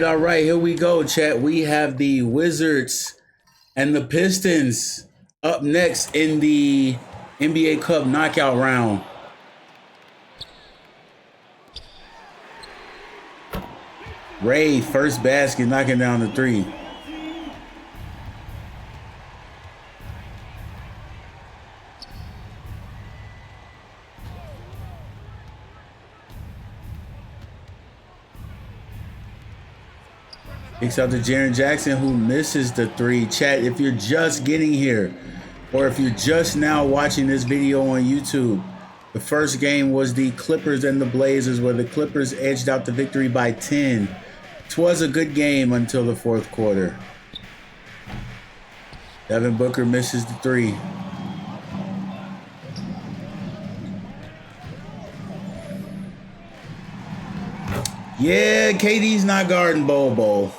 All right, here we go, chat. We have the Wizards and the Pistons up next in the NBA Cup knockout round. Ray, first basket, knocking down the three. Kicks out to Jaren Jackson, who misses the three. Chat, if you're just getting here, or if you're just now watching this video on YouTube, the first game was the Clippers and the Blazers, where the Clippers edged out the victory by 10. It was a good game until the fourth quarter. Devin Booker misses the three. Yeah, KD's not guarding Bobo.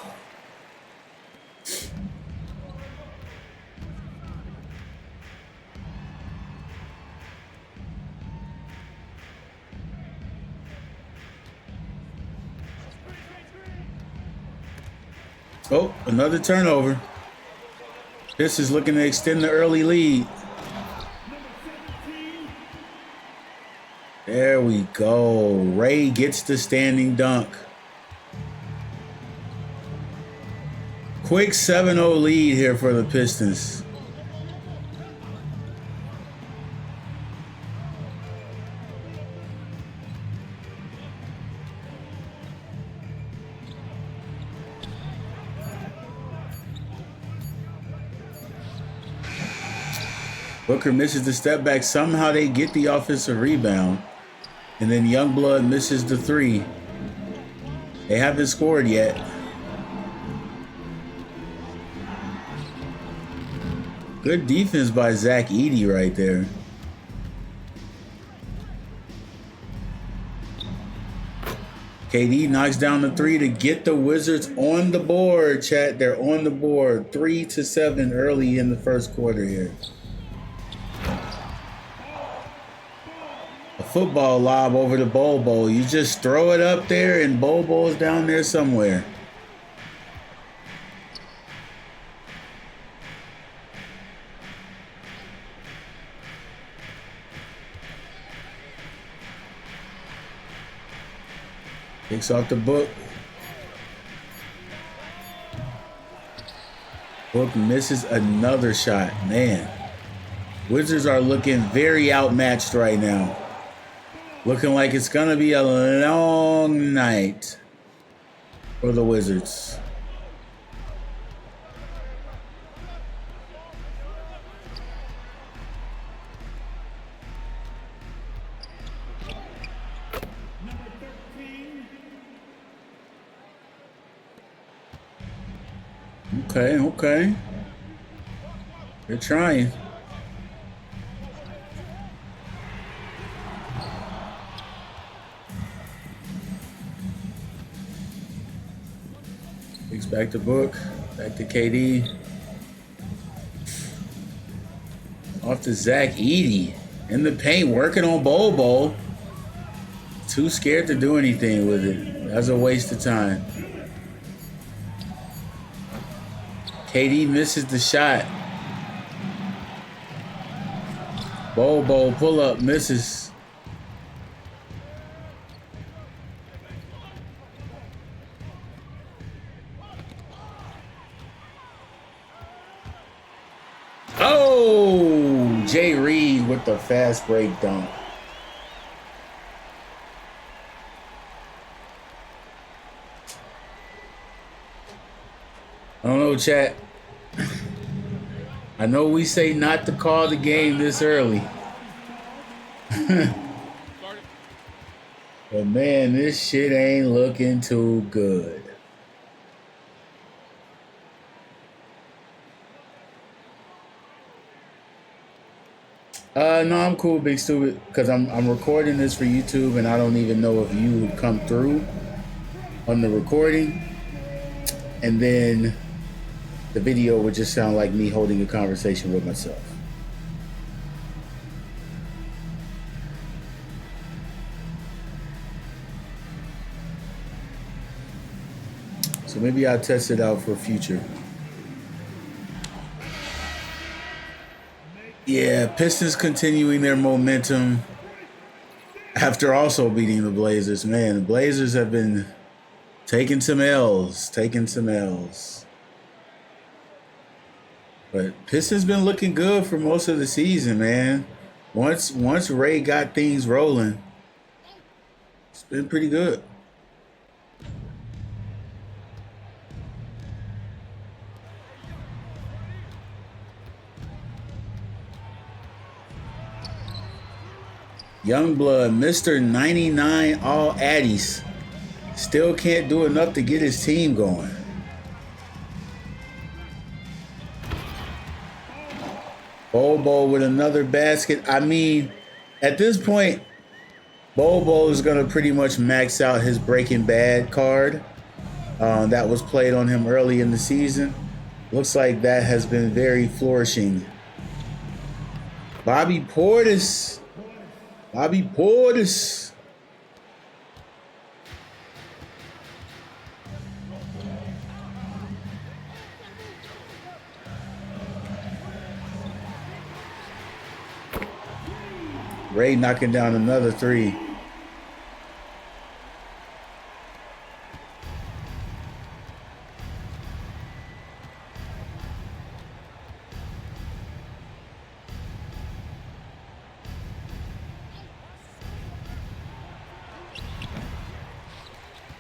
Oh, another turnover. This is looking to extend the early lead. There we go. Ray gets the standing dunk. Quick 7-0 lead here for the Pistons. Booker misses the step back. Somehow they get the offensive rebound. And then Youngblood misses the three. They haven't scored yet. Good defense by Zach Edey right there. KD knocks down the three to get the Wizards on the board, chat. They're on the board. 3-7 early in the first quarter here. A football lob over to Bobo. You just throw it up there and Bobo's down there somewhere. Picks off the Book. Book misses another shot. Man, Wizards are looking very outmatched right now. Looking like it's going to be a long night for the Wizards. Okay. They're trying. Kicks back to Book. Back to KD. Off to Zach Edey. In the paint, working on Bobo. Too scared to do anything with it. That's a waste of time. KD misses the shot. Bobo pull up, misses. Oh, Jay Reed with the fast break dunk. I don't know, chat. I know we say not to call the game this early. But man, this shit ain't looking too good. No, I'm cool, Big Stupid, because I'm recording this for YouTube and I don't even know if you would come through on the recording. And then the video would just sound like me holding a conversation with myself. So So maybe I'll test it out for future. Yeah, Pistons continuing their momentum after also beating the Blazers. Man, the Blazers have been taking some L's. But Pistons been looking good for most of the season, man. Once Ray got things rolling, it's been pretty good. Youngblood, Mr. 99 All Addies, still can't do enough to get his team going. Bobo with another basket. I mean, at this point, Bobo is going to pretty much max out his Breaking Bad card that was played on him early in the season. Looks like that has been very flourishing. Bobby Portis. Ray knocking down another three.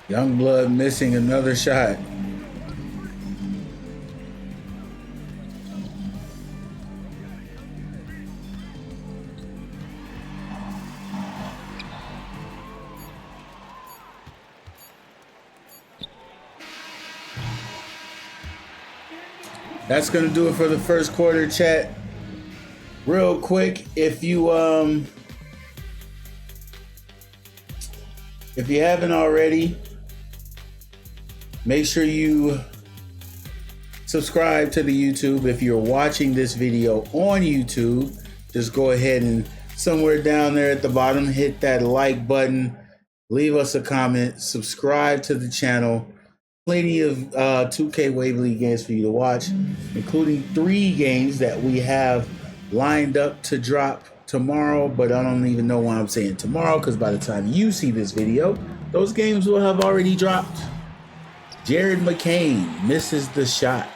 Youngblood missing another shot. That's gonna do it for the first quarter, chat. Real quick, if you haven't already, make sure you subscribe to the YouTube. If you're watching this video on YouTube, just go ahead and somewhere down there at the bottom, hit that like button, leave us a comment, subscribe to the channel. Plenty of 2K Wave League games for you to watch, including 3 games that we have lined up to drop tomorrow, but I don't even know why I'm saying tomorrow, because by the time you see this video, those games will have already dropped. Jared McCain misses the shot.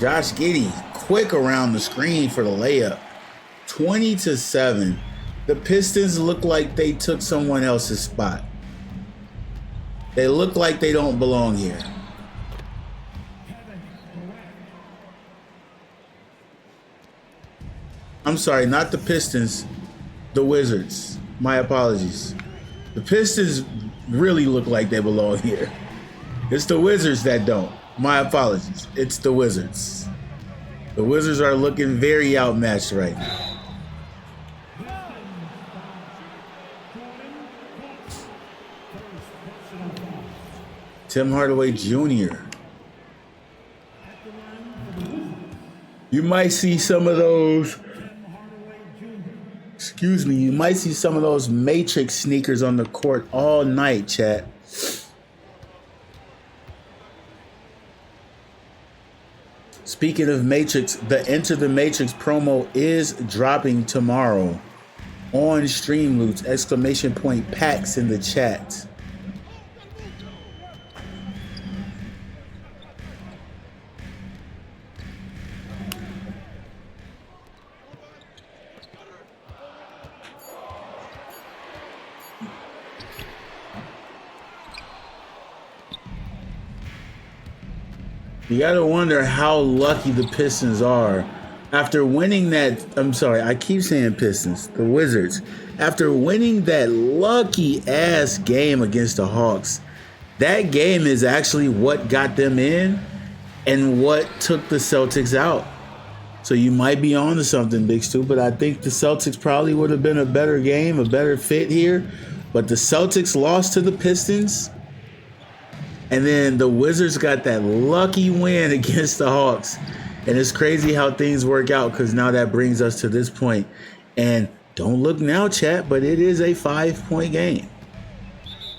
Josh Giddey, quick around the screen for the layup. 20-7. The Pistons look like they took someone else's spot. They look like they don't belong here. I'm sorry, not the Pistons, the Wizards. My apologies. The Pistons really look like they belong here. It's the Wizards that don't. My apologies. It's the Wizards. The Wizards are looking very outmatched right now. Tim Hardaway Jr. You might see some of those, you might see some of those Matrix sneakers on the court all night, chat. Speaking of Matrix, the Enter the Matrix promo is dropping tomorrow on Streamloots! Exclamation point packs in the chat. You gotta wonder how lucky the Pistons are after winning that. I'm sorry, I keep saying Pistons, the Wizards. After winning that lucky ass game against the Hawks, that game is actually what got them in and what took the Celtics out. So you might be on to something, Big Stu, but I think the Celtics probably would have been a better game, a better fit here. But the Celtics lost to the Pistons. And then the Wizards got that lucky win against the Hawks. And it's crazy how things work out because now that brings us to this point. And don't look now, chat, but it is a 5-point game.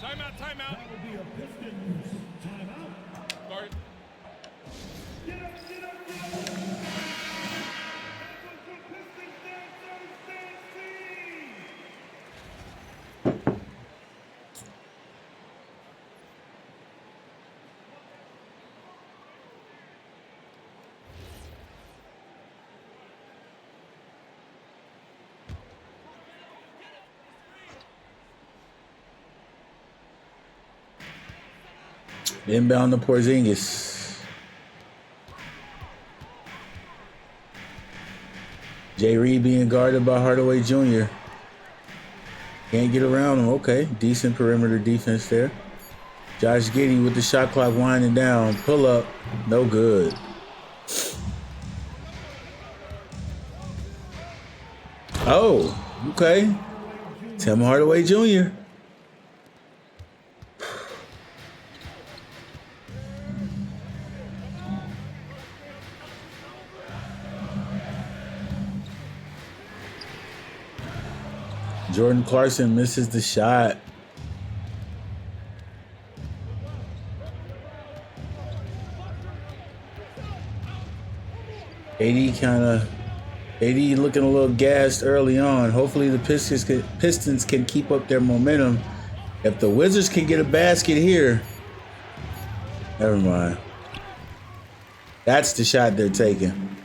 Timeout, timeout. That will be a Pistons timeout. Start. Inbound to Porzingis. Jay Reed being guarded by Hardaway Jr. Can't get around him. Okay, decent perimeter defense there. Josh Giddey with the shot clock winding down. Pull up, no good. Oh, okay. Tim Hardaway Jr. Jordan Clarkson misses the shot. AD looking a little gassed early on. Hopefully the Pistons can keep up their momentum. If the Wizards can get a basket here, never mind. That's the shot they're taking.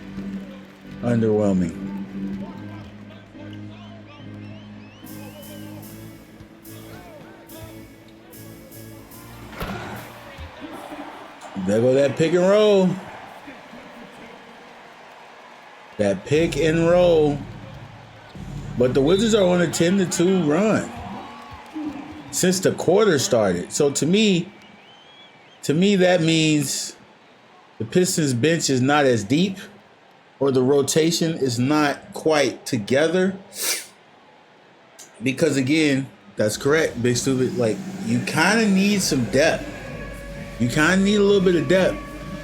Underwhelming. There go that pick and roll. That pick and roll. But the Wizards are on a 10-2 run since the quarter started. So to me that means the Pistons bench is not as deep, or the rotation is not quite together. Because again, that's correct, Big Stupid. Like, you kind of need some depth. You kind of need a little bit of depth.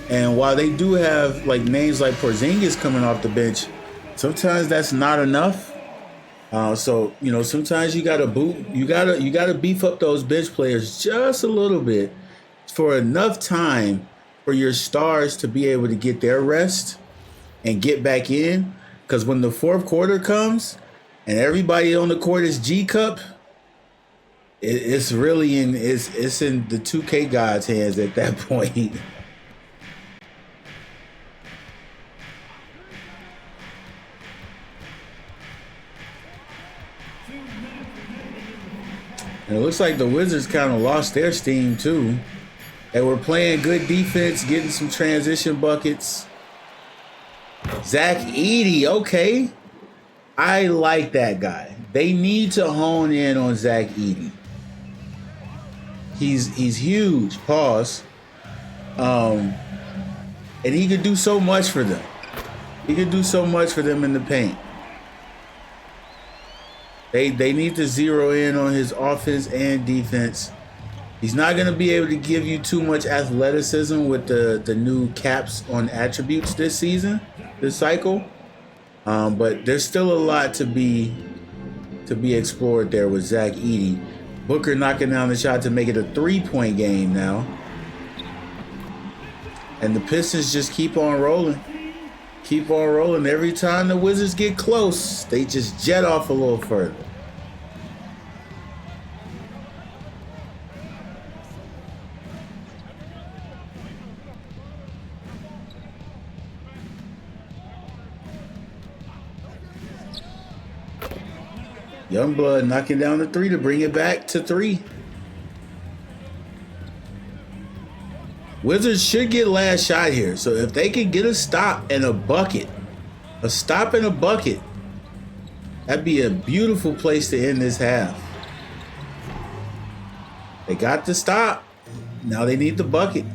And while they do have like names like Porzingis coming off the bench, sometimes that's not enough. So you know, sometimes you gotta beef up those bench players just a little bit for enough time for your stars to be able to get their rest and get back in. Because when the fourth quarter comes and everybody on the court is G Cup, it's really in the 2K gods' hands at that point. And it looks like the Wizards kind of lost their steam too. They were playing good defense, getting some transition buckets. Zach Edey, okay. I like that guy. They need to hone in on Zach Edey. He's huge, pause. And he could do so much for them. He could do so much for them in the paint. They need to zero in on his offense and defense. He's not going to be able to give you too much athleticism with the new caps on attributes this season, this cycle. But there's still a lot to be explored there with Zach Edey. Booker knocking down the shot to make it a 3-point game now. And the Pistons just keep on rolling. Keep on rolling. Every time the Wizards get close, they just jet off a little further. Youngblood knocking down the 3 to bring it back to 3. Wizards should get last shot here. So if they can get a stop and a bucket, that'd be a beautiful place to end this half. They got the stop. Now they need the bucket.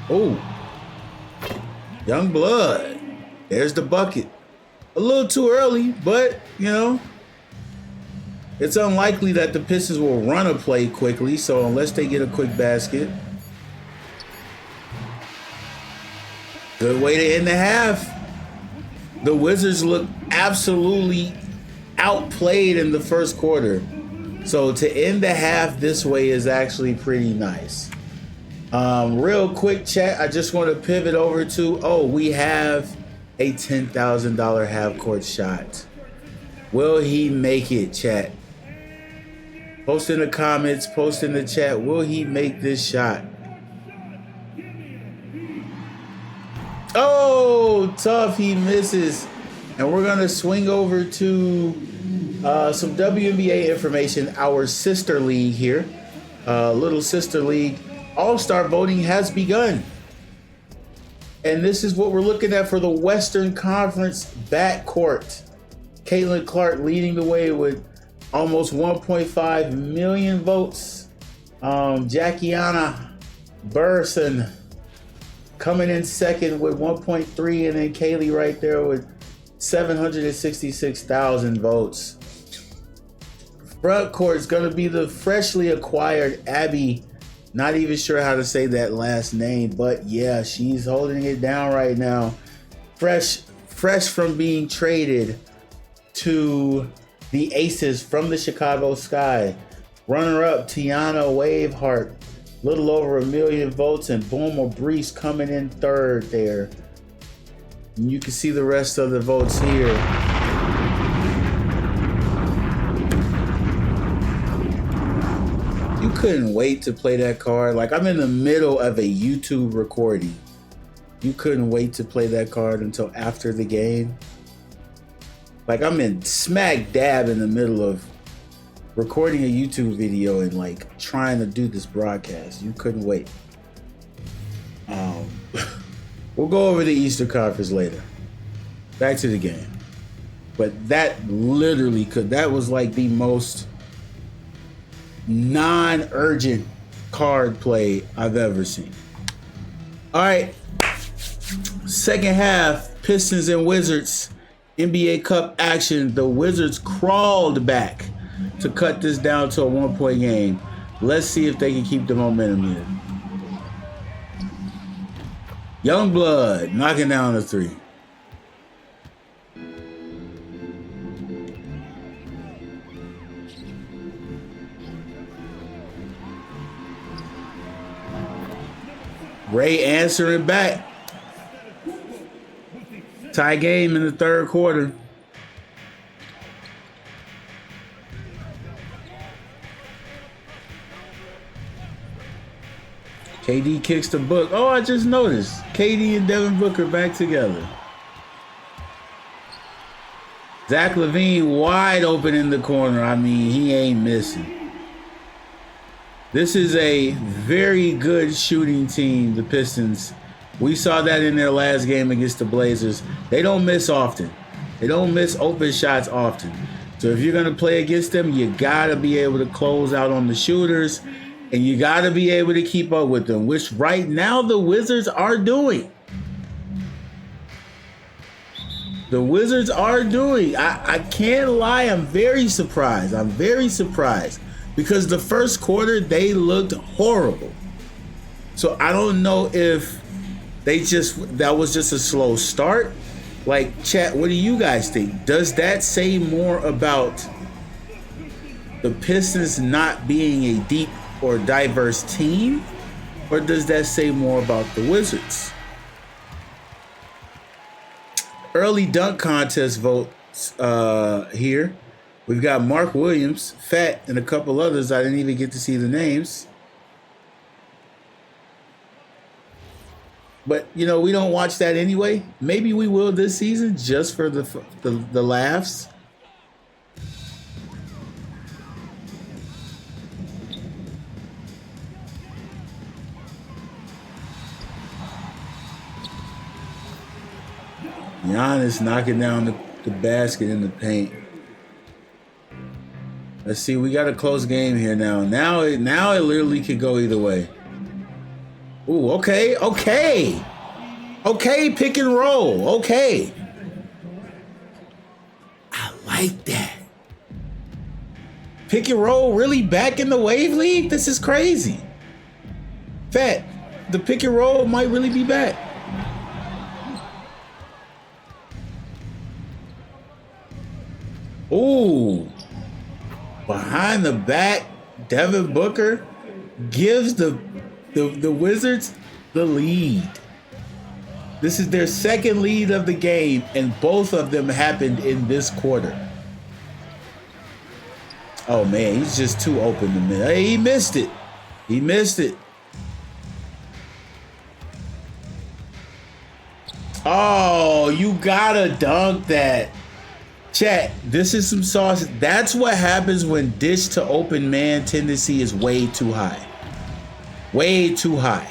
Oh, Youngblood. There's the bucket. A little too early, but, you know, it's unlikely that the Pistons will run a play quickly, so unless they get a quick basket. Good way to end the half. The Wizards look absolutely outplayed in the first quarter. So to end the half this way is actually pretty nice. Real quick chat, I just want to pivot over to, we have a $10,000 half court shot. Will he make it, chat? Post in the comments, post in the chat. Will he make this shot? Oh, tough. He misses. And we're going to swing over to some WNBA information. Our sister league here, little sister league. All-Star voting has begun. And this is what we're looking at for the Western Conference backcourt. Caitlin Clark leading the way with almost 1.5 million votes. Jackiana Burson coming in second with 1.3, and then Kaylee right there with 766,000 votes. Front court is going to be the freshly acquired Abby. Not even sure how to say that last name, but yeah, she's holding it down right now. Fresh from being traded to the Aces from the Chicago Sky. Runner-up Tiana Wavehart, little over 1 million votes, and Boomer Brees coming in third there. And you can see the rest of the votes here. You couldn't wait to play that card. Like, I'm in the middle of a YouTube recording. You couldn't wait to play that card until after the game. Like, I'm in smack dab in the middle of recording a YouTube video and like trying to do this broadcast. You couldn't wait. We'll go over the Eastern Conference later. Back to the game. But that literally that was like the most non-urgent card play I've ever seen. All right. Second half, Pistons and Wizards. NBA Cup action. The Wizards crawled back to cut this down to a 1-point game. Let's see if they can keep the momentum here. Youngblood knocking down the three. Ray answering back. Tie game in the third quarter. KD kicks the book. Oh, I just noticed. KD and Devin Booker back together. Zach LaVine wide open in the corner. I mean, he ain't missing. This is a very good shooting team, the Pistons. We saw that in their last game against the Blazers. They don't miss often. They don't miss open shots often. So if you're going to play against them, you got to be able to close out on the shooters, and you got to be able to keep up with them, which right now the Wizards are doing. The Wizards are doing. I can't lie. I'm very surprised. Because the first quarter, they looked horrible. So I don't know if that was just a slow start. Like, chat, what do you guys think? Does that say more about the Pistons not being a deep or diverse team? Or does that say more about the Wizards? Early dunk contest votes here. We've got Mark Williams, Fat, and a couple others. I didn't even get to see the names. But, we don't watch that anyway. Maybe we will this season just for the laughs. Giannis knocking down the basket in the paint. Let's see, we got a close game here now. Now it literally could go either way. Ooh, okay, pick and roll, okay. I like that. Pick and roll really back in the Wave League? This is crazy. Fat, the pick and roll might really be back. Ooh. Behind the back, Devin Booker gives the Wizards the lead. This is their second lead of the game, and both of them happened in this quarter. Oh man, he's just too open to miss. Hey, he missed it. He missed it. Oh, you gotta dunk that. Chat, this is some sauce. That's what happens when dish to open man tendency is way too high. Way too high.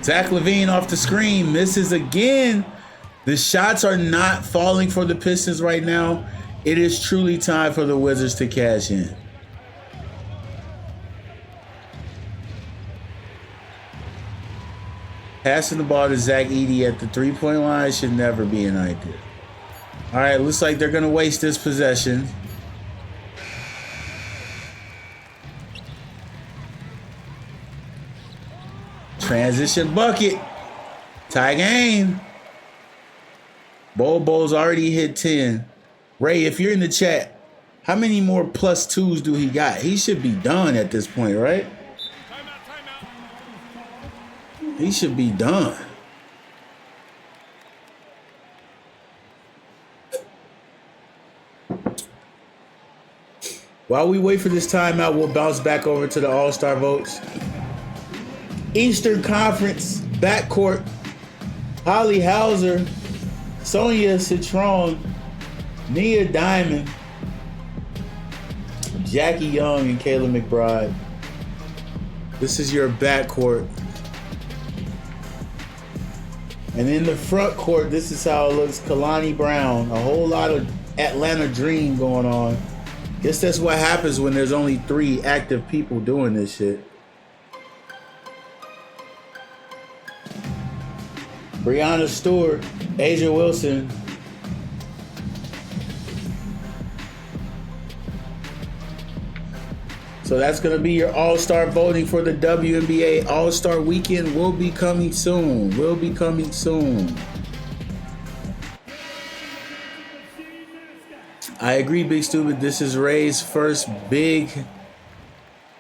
Zach LaVine off the screen, misses again. The shots are not falling for the Pistons right now. It is truly time for the Wizards to cash in. Passing the ball to Zach Edey at the three-point line should never be an idea. All right, looks like they're going to waste this possession. Transition bucket. Tie game. Bobo's already hit 10. Ray, if you're in the chat, how many more plus twos do he got? He should be done at this point, right? He should be done. While we wait for this timeout, we'll bounce back over to the All-Star votes. Eastern Conference backcourt: Holly Hauser, Sonia Citron, Nia Diamond, Jackie Young, and Kayla McBride. This is your backcourt. And in the front court, this is how it looks. Kalani Brown, a whole lot of Atlanta Dream going on. Guess that's what happens when there's only 3 active people doing this shit. Brianna Stewart, Asia Wilson. So that's going to be your All-Star voting for the WNBA All-Star Weekend. Will be coming soon. Will be coming soon. I agree, Big Stupid. This is Ray's first big,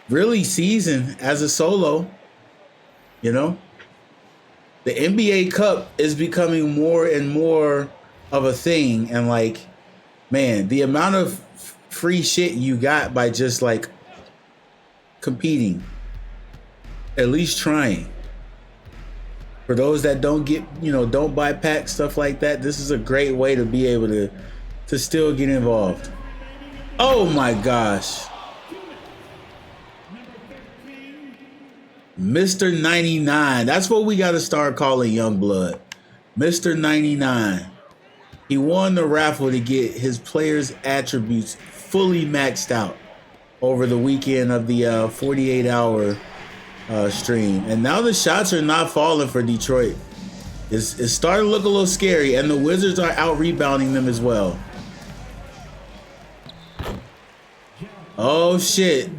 really, season as a solo. You know? The NBA Cup is becoming more and more of a thing. And, like, man, the amount of free shit you got by just, like, competing, at least trying. For those that don't get, don't buy packs, stuff like that, this is a great way to be able to still get involved. Oh my gosh. Mr. 99. That's what we got to start calling Youngblood. Mr. 99. He won the raffle to get his players' attributes fully maxed out over the weekend of the 48-hour stream. And now the shots are not falling for Detroit. It's starting to look a little scary, and the Wizards are out-rebounding them as well. Oh, shit.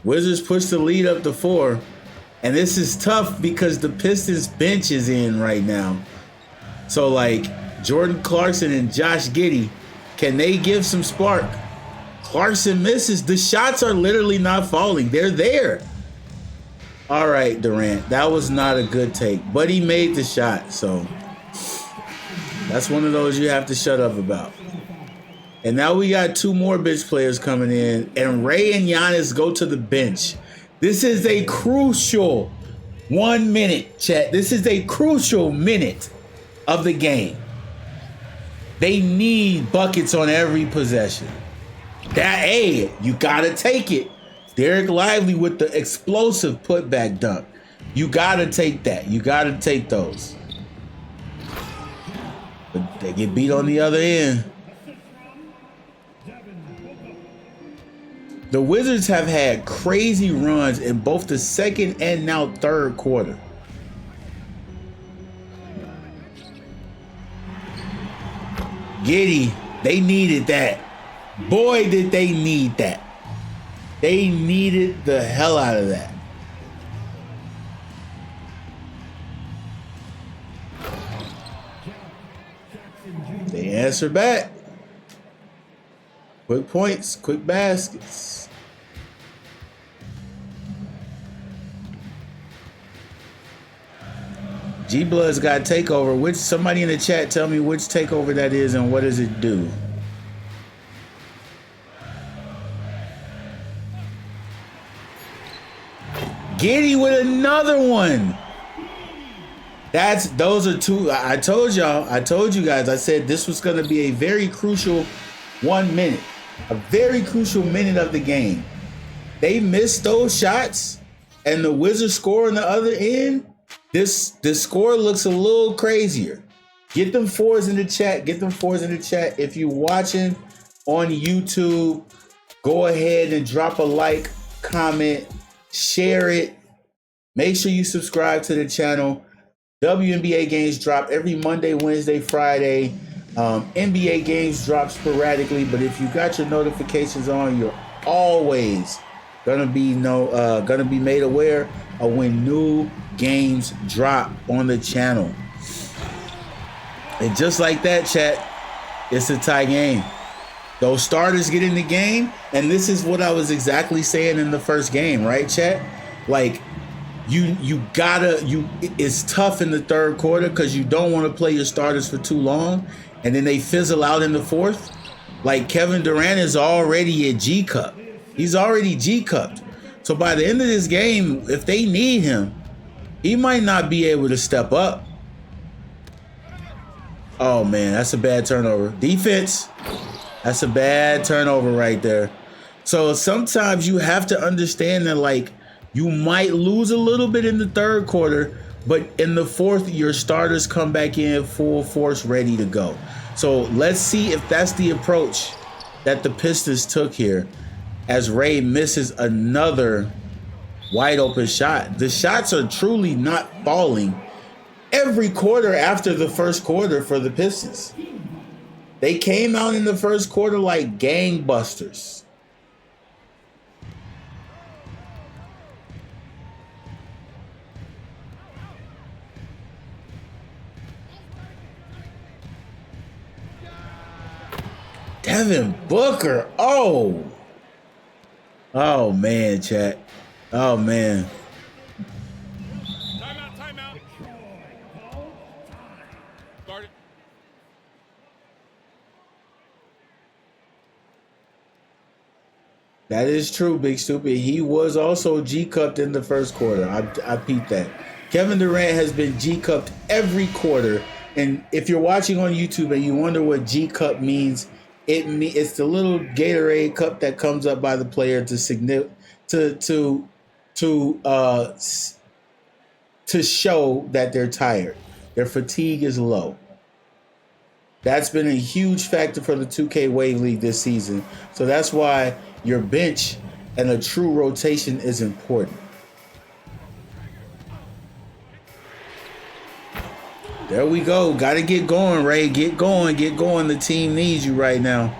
Wizards push the lead up to 4. And this is tough because the Pistons bench is in right now. So, like, Jordan Clarkson and Josh Giddey, can they give some spark? Clarkson misses. The shots are literally not falling. They're there. All right, Durant. That was not a good take, but he made the shot. So that's one of those you have to shut up about. And now we got 2 more bench players coming in, and Ray and Giannis go to the bench. This is a crucial 1 minute, chat. This is a crucial minute of the game. They need buckets on every possession. You gotta take it. Derek Lively with the explosive putback dunk. You gotta take that. You gotta take those. But they get beat on the other end. The Wizards have had crazy runs in both the second and now third quarter. Giddey, they needed that. Boy, did they need that. They needed the hell out of that. They answer back. Quick points, quick baskets. G Blood's got takeover. Which somebody in the chat tell me which takeover that is and what does it do? Giddy with another one. Those are two. I told you guys, I said this was going to be a very crucial 1 minute, a very crucial minute of the game. They missed those shots and the Wizards score on the other end. This score looks a little crazier. Get them fours in the chat. Get them fours in the chat. If you're watching on YouTube, go ahead and drop a like, comment, share it. Make sure you subscribe to the channel. WNBA games drop every Monday, Wednesday, Friday. NBA games drop sporadically, but if you got your notifications on, you're always gonna be made aware of when new games drop on the channel. And just like that, chat, it's a tie game. Those starters get in the game, and this is what I was exactly saying in the first game, right, chat? Like, it's tough in the third quarter because you don't want to play your starters for too long, and then they fizzle out in the fourth. Like, Kevin Durant is already a G Cup. He's already G Cupped. So by the end of this game, if they need him, he might not be able to step up. Oh man, that's a bad turnover. Defense. That's a bad turnover right there. So sometimes you have to understand that, like, you might lose a little bit in the third quarter, but in the fourth, your starters come back in full force, ready to go. So let's see if that's the approach that the Pistons took here, as Ray misses another wide open shot. The shots are truly not falling every quarter after the first quarter for the Pistons. They came out in the first quarter like gangbusters. Devin Booker. Oh man, chat. Oh man. Timeout. Start it. That is true, Big Stupid. He was also G-Cupped in the first quarter. I peeped that. Kevin Durant has been G-Cupped every quarter. And if you're watching on YouTube and you wonder what G-Cup means, it's the little Gatorade cup that comes up by the player to show that they're tired. Their fatigue is low. That's been a huge factor for the 2K Wave League this season. So that's why your bench and a true rotation is important. There we go. Got to get going, Ray. Get going. The team needs you right now.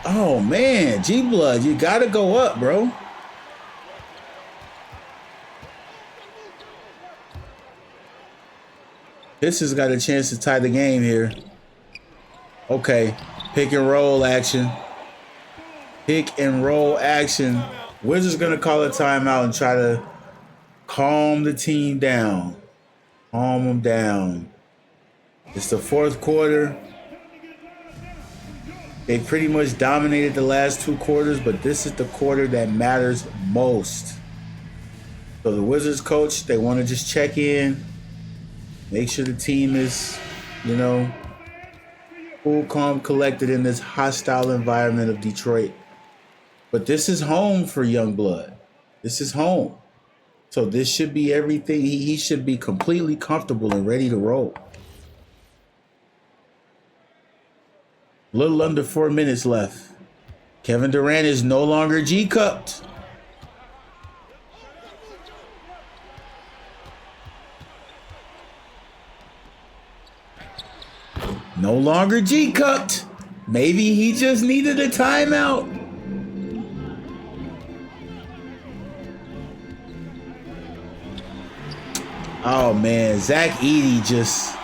Oh, man. G-Blood, you got to go up, bro. This has got a chance to tie the game here. Okay. Pick and roll action. Pick and roll action. Wizards going to call a timeout and try to calm the team down. Calm them down. It's the fourth quarter. They pretty much dominated the last two quarters, but this is the quarter that matters most. So the Wizards coach, they want to just check in, make sure the team is, cool, calm, collected in this hostile environment of Detroit. But this is home for Youngblood. This is home. So this should be everything. He should be completely comfortable and ready to roll. A little under 4 minutes left. Kevin Durant is no longer G-Cupped. No longer G-cupped. Maybe he just needed a timeout. Oh man, Zach Edey just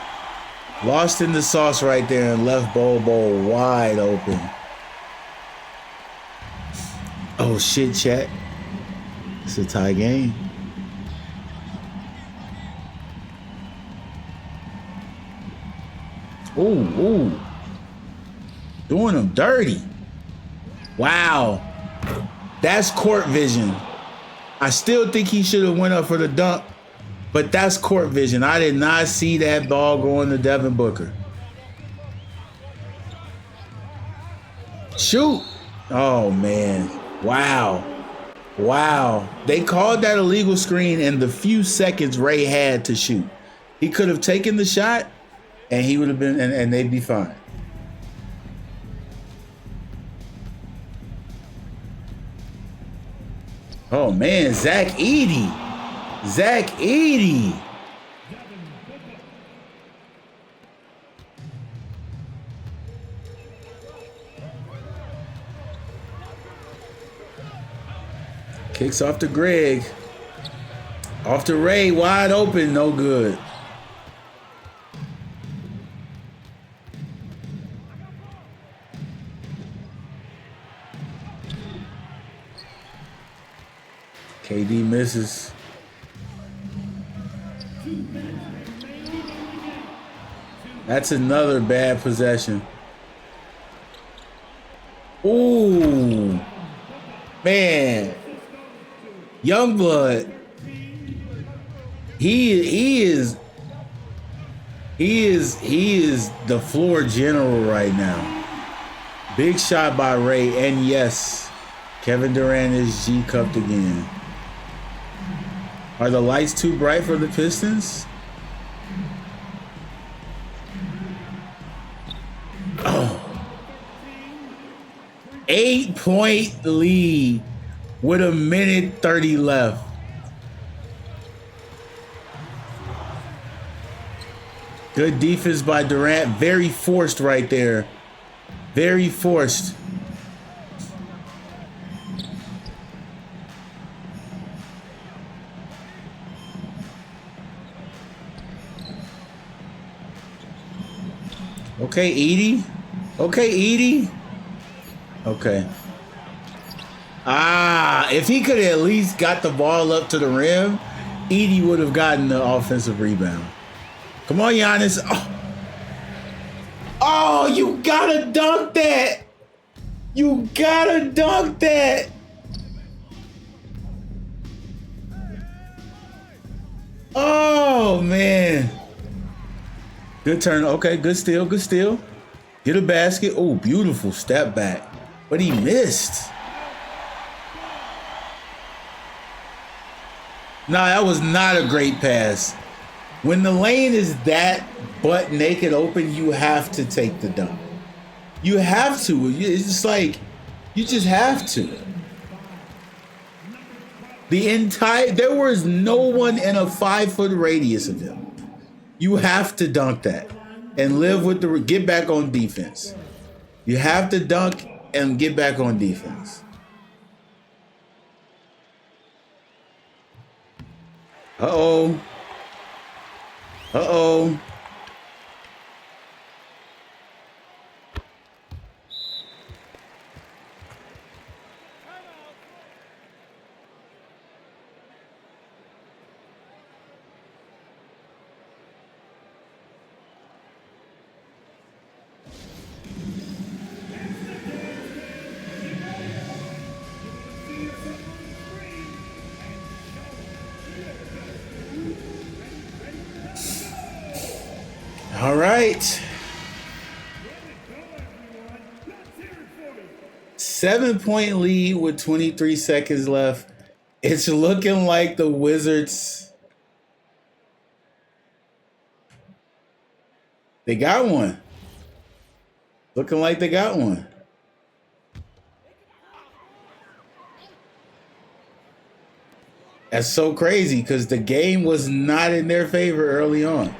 lost in the sauce right there and left Bol wide open. Oh shit, chat. It's a tie game. Ooh. Doing them dirty. Wow. That's court vision. I still think he should have went up for the dunk, but that's court vision. I did not see that ball going to Devin Booker. Shoot. Oh, man. Wow. They called that a legal screen in the few seconds Ray had to shoot. He could have taken the shot, and he would have been, and they'd be fine. Oh, man. Zach Edey. Kicks off to Greg. Off to Ray, wide open, no good. KD misses. That's another bad possession. Ooh, man. Youngblood, he is the floor general right now. Big shot by Ray, and yes, Kevin Durant is G-cupped again. Are the lights too bright for the Pistons? Oh. 8-point lead with 1:30 left. Good defense by Durant. Very forced right there. Very forced. Okay, Edey. Okay. If he could have at least got the ball up to the rim, Edey would have gotten the offensive rebound. Come on, Giannis. Oh, you gotta dunk that. Oh, man. Good turn. Okay, good steal. Get a basket. Oh, beautiful step back. But he missed. Nah, that was not a great pass. When the lane is that butt naked open, you have to take the dunk. You have to. It's just like, you just have to. There was no one in a 5-foot radius of him. You have to dunk that and get back on defense. You have to dunk and get back on defense. Uh-oh. All right. 7-point lead with 23 seconds left. It's looking like the Wizards. They got one. Looking like they got one. That's so crazy because the game was not in their favor early on.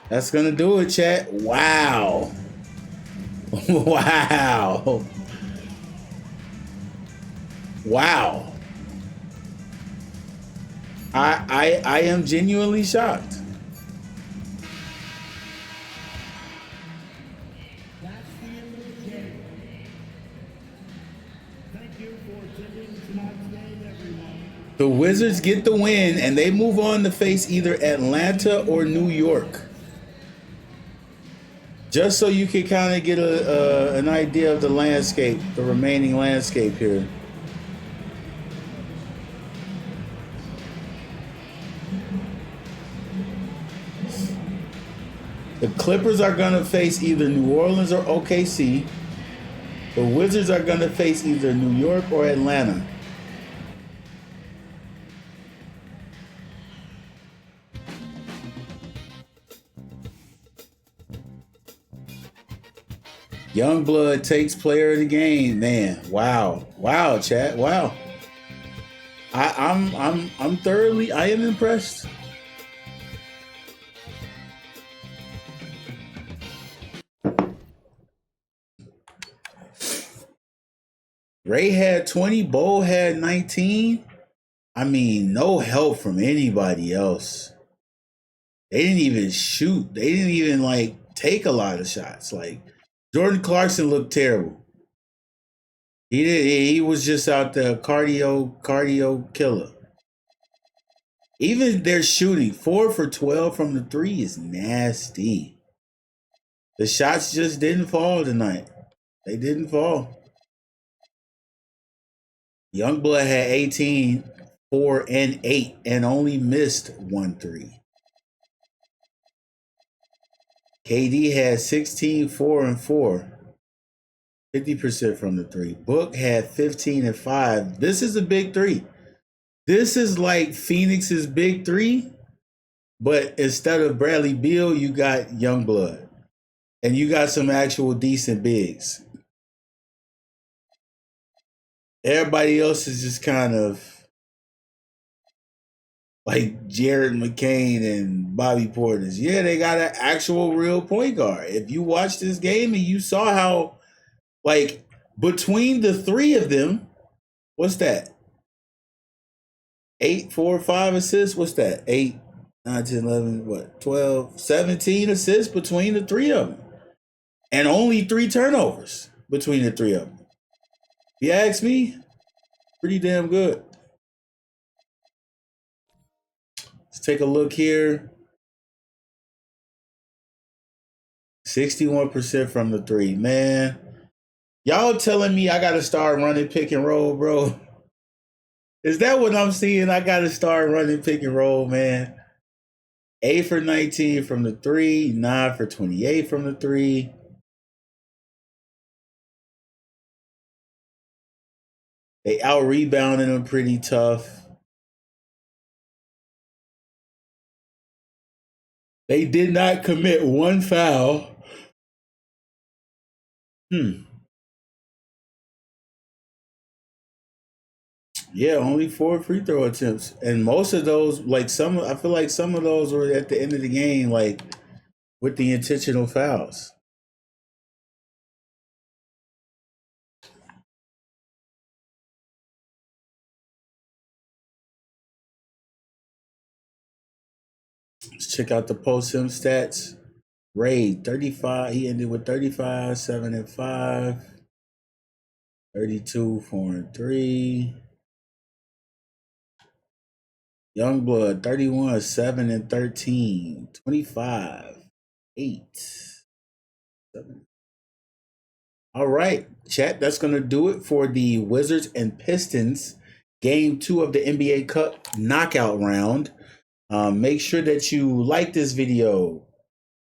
That's gonna do it, chat. Wow. Wow. Wow. I am genuinely shocked. That's the end of the game. Thank you for attending tonight's game, everyone. The Wizards get the win and they move on to face either Atlanta or New York. Just so you can kind of get an idea of the landscape, the remaining landscape here. The Clippers are going to face either New Orleans or OKC. The Wizards are going to face either New York or Atlanta. Youngblood takes player of the game, man. Wow, wow, chat, wow. I'm thoroughly, I am impressed. Ray had 20, Bo had 19. I mean, no help from anybody else. They didn't even shoot. They didn't even like take a lot of shots. Like Jordan Clarkson looked terrible. He did. He was just out there cardio killer. Even their shooting, 4 for 12 from the 3 is nasty. The shots just didn't fall tonight. They didn't fall. Youngblood had 18, 4, and 8, and only missed 1 3. KD had 16, 4, and 4. 50% from the 3. Book had 15 and 5. This is a big 3. This is like Phoenix's big 3, but instead of Bradley Beal, you got Youngblood. And you got some actual decent bigs. Everybody else is just kind of like Jared McCain and Bobby Portis. Yeah, they got an actual real point guard. If you watched this game and you saw how, like, between the 3 of them, what's that? 8, 4, 5 assists. What's that? 8, 9, 10, 11, what? 12, 17 assists between the 3 of them. And only 3 turnovers between the 3 of them. If you ask me, pretty damn good. Let's take a look here. 61% from the 3. Man, y'all telling me I got to start running pick and roll, bro? Is that what I'm seeing? I got to start running pick and roll, man. 8 for 19 from the 3. 9 for 28 from the 3. They out-rebounded them pretty tough. They did not commit 1 foul. Yeah, only 4 free throw attempts. And most of those, like I feel like some of those were at the end of the game, like with the intentional fouls. Let's check out the post-him stats. Ray, 35. He ended with 35, 7 and 5. 32, 4 and 3. Youngblood, 31, 7 and 13. 25, 8, 7. All right, chat. That's going to do it for the Wizards and Pistons game 2 of the NBA Cup knockout round. Make sure that you like this video.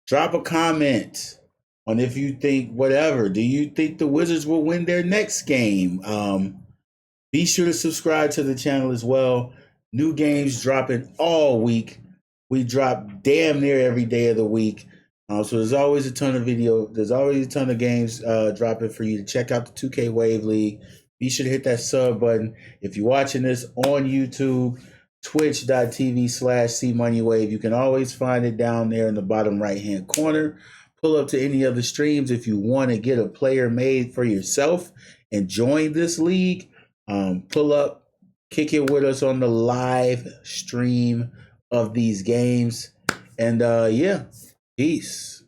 Drop a comment on if you think whatever. Do you think the Wizards will win their next game? Be sure to subscribe to the channel as well. New games dropping all week. We drop damn near every day of the week. So there's always a ton of video. There's always a ton of games dropping for you to check out the 2K Wave League. Be sure to hit that sub button. If you're watching this on YouTube, twitch.tv/cmoneywave. You can always find it down there in the bottom right-hand corner. Pull up to any of the streams if you want to get a player made for yourself and join this league. Pull up, kick it with us on the live stream of these games. And yeah, peace.